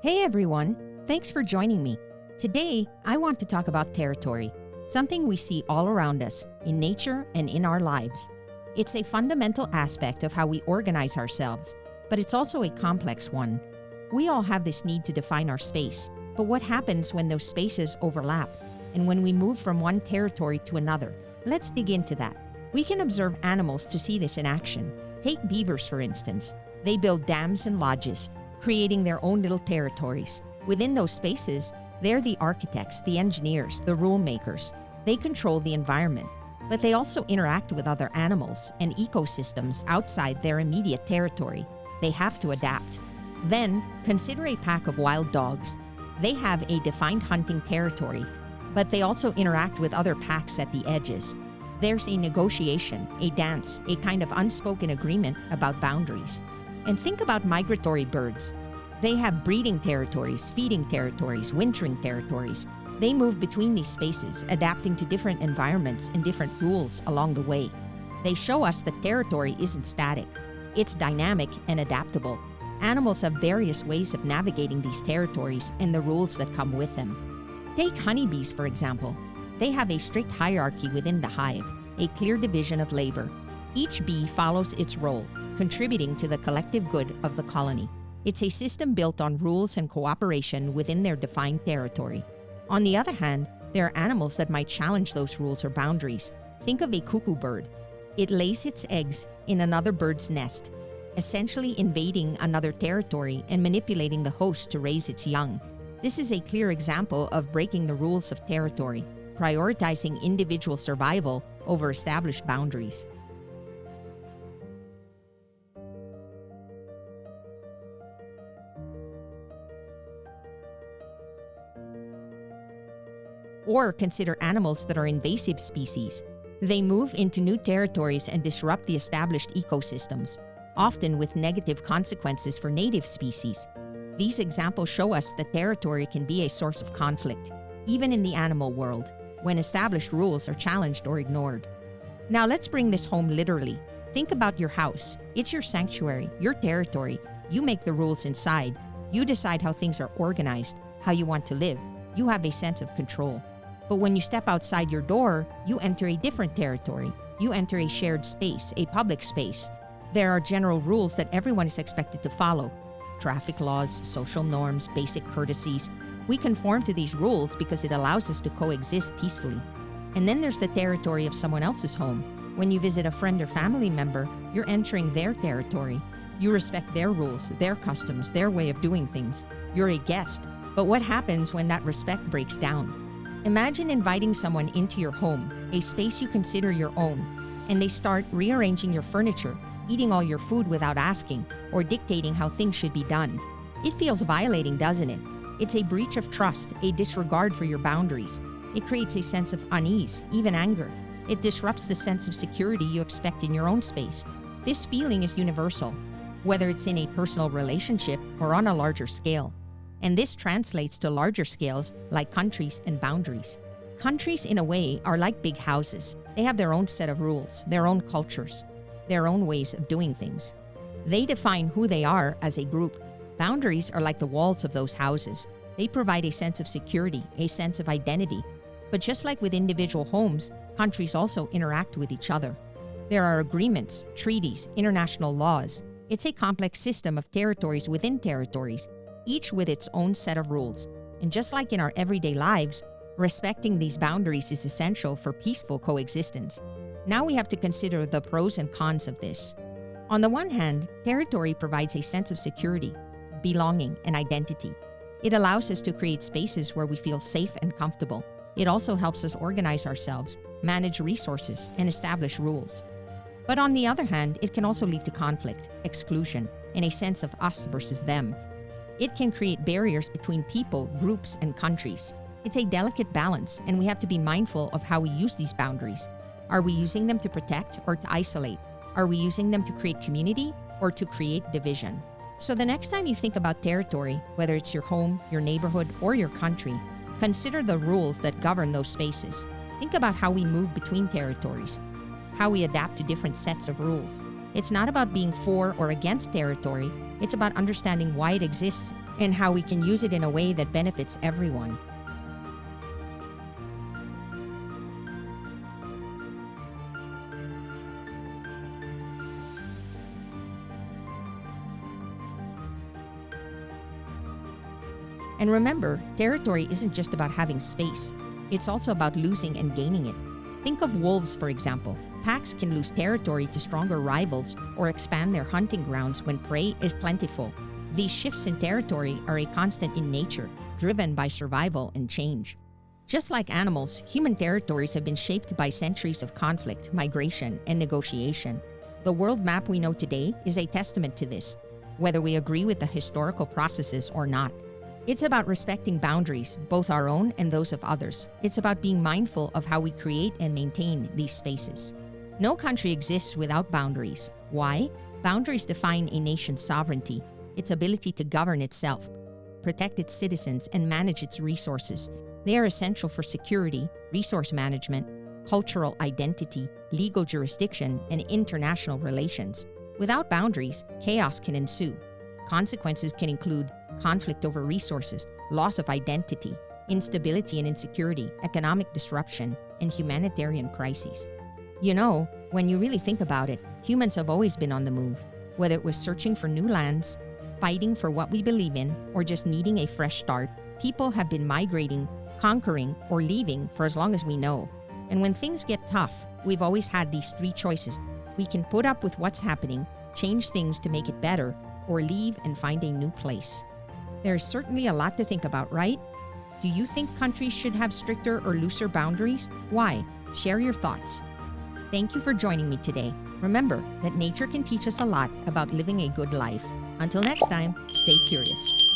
Hey everyone, thanks for joining me. Today, I want to talk about territory, something we see all around us, in nature and in our lives. It's a fundamental aspect of how we organize ourselves, but it's also a complex one. We all have this need to define our space, but what happens when those spaces overlap, and when we move from one territory to another? Let's dig into that. We can observe animals to see this in action. Take beavers, for instance. They build dams and lodges, creating their own little territories. Within those spaces, they're the architects, the engineers, the rule makers. They control the environment, but they also interact with other animals and ecosystems outside their immediate territory. They have to adapt. Then, consider a pack of wild dogs. They have a defined hunting territory, but they also interact with other packs at the edges. There's a negotiation, a dance, a kind of unspoken agreement about boundaries. And think about migratory birds. They have breeding territories, feeding territories, wintering territories. They move between these spaces, adapting to different environments and different rules along the way. They show us that territory isn't static. It's dynamic and adaptable. Animals have various ways of navigating these territories and the rules that come with them. Take honeybees, for example. They have a strict hierarchy within the hive, a clear division of labor. Each bee follows its role, contributing to the collective good of the colony. It's a system built on rules and cooperation within their defined territory. On the other hand, there are animals that might challenge those rules or boundaries. Think of a cuckoo bird. It lays its eggs in another bird's nest, essentially invading another territory and manipulating the host to raise its young. This is a clear example of breaking the rules of territory, prioritizing individual survival over established boundaries. Or consider animals that are invasive species. They move into new territories and disrupt the established ecosystems, often with negative consequences for native species. These examples show us that territory can be a source of conflict, even in the animal world, when established rules are challenged or ignored. Now let's bring this home literally. Think about your house. It's your sanctuary, your territory. You make the rules inside. You decide how things are organized, how you want to live. You have a sense of control. But when you step outside your door, you enter a different territory. You enter a shared space, a public space. There are general rules that everyone is expected to follow. Traffic laws, social norms, basic courtesies. We conform to these rules because it allows us to coexist peacefully. And then there's the territory of someone else's home. When you visit a friend or family member, you're entering their territory. You respect their rules, their customs, their way of doing things. You're a guest. But what happens when that respect breaks down? Imagine inviting someone into your home, a space you consider your own, and they start rearranging your furniture, eating all your food without asking, or dictating how things should be done. It feels violating, doesn't it? It's a breach of trust, a disregard for your boundaries. It creates a sense of unease, even anger. It disrupts the sense of security you expect in your own space. This feeling is universal, whether it's in a personal relationship or on a larger scale. And this translates to larger scales like countries and boundaries. Countries, in a way, are like big houses. They have their own set of rules, their own cultures, their own ways of doing things. They define who they are as a group. Boundaries are like the walls of those houses. They provide a sense of security, a sense of identity. But just like with individual homes, countries also interact with each other. There are agreements, treaties, international laws. It's a complex system of territories within territories, each with its own set of rules. And just like in our everyday lives, respecting these boundaries is essential for peaceful coexistence. Now we have to consider the pros and cons of this. On the one hand, territory provides a sense of security, belonging, and identity. It allows us to create spaces where we feel safe and comfortable. It also helps us organize ourselves, manage resources, and establish rules. But on the other hand, it can also lead to conflict, exclusion, and a sense of us versus them. It can create barriers between people, groups, and countries. It's a delicate balance, and we have to be mindful of how we use these boundaries. Are we using them to protect or to isolate? Are we using them to create community or to create division? So the next time you think about territory, whether it's your home, your neighborhood, or your country, consider the rules that govern those spaces. Think about how we move between territories, how we adapt to different sets of rules. It's not about being for or against territory, it's about understanding why it exists and how we can use it in a way that benefits everyone. And remember, territory isn't just about having space. It's also about losing and gaining it. Think of wolves, for example. Packs can lose territory to stronger rivals or expand their hunting grounds when prey is plentiful. These shifts in territory are a constant in nature, driven by survival and change. Just like animals, human territories have been shaped by centuries of conflict, migration, and negotiation. The world map we know today is a testament to this, whether we agree with the historical processes or not. It's about respecting boundaries, both our own and those of others. It's about being mindful of how we create and maintain these spaces. No country exists without boundaries. Why? Boundaries define a nation's sovereignty, its ability to govern itself, protect its citizens, and manage its resources. They are essential for security, resource management, cultural identity, legal jurisdiction, and international relations. Without boundaries, chaos can ensue. Consequences can include conflict over resources, loss of identity, instability and insecurity, economic disruption, and humanitarian crises. You know, when you really think about it, humans have always been on the move, whether it was searching for new lands, fighting for what we believe in, or just needing a fresh start. People have been migrating, conquering, or leaving for as long as we know. And when things get tough, we've always had these three choices. We can put up with what's happening, change things to make it better, or leave and find a new place. There's certainly a lot to think about, right? Do you think countries should have stricter or looser boundaries? Why? Share your thoughts. Thank you for joining me today. Remember that nature can teach us a lot about living a good life. Until next time, stay curious.